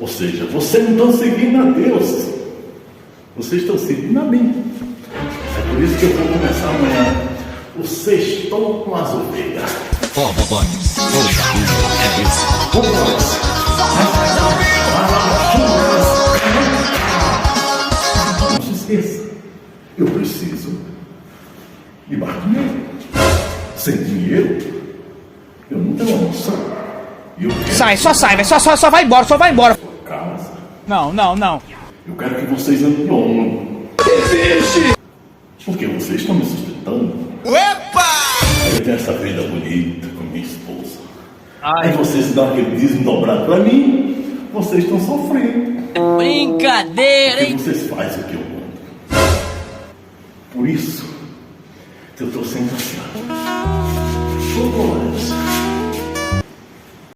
Ou seja, vocês não estão seguindo a Deus, vocês estão seguindo a mim. É por isso que eu vou começar amanhã o sextou com as ovelhas. Boys, é isso. Não se esqueça, eu preciso de mais dinheiro. Sem dinheiro, eu não tenho almoço. Sai, só sai, vai, só vai embora, Casa. Não. Eu quero que vocês ambiam. Porque vocês estão me sustentando. Epa! Eu tenho essa vida bonita com minha esposa. Ai. Aí vocês dão aquele dízimo dobrado pra mim, vocês estão sofrendo. Brincadeira, Porque hein? vocês fazem o que eu mando. Por isso que eu tô sendo assim. Ô,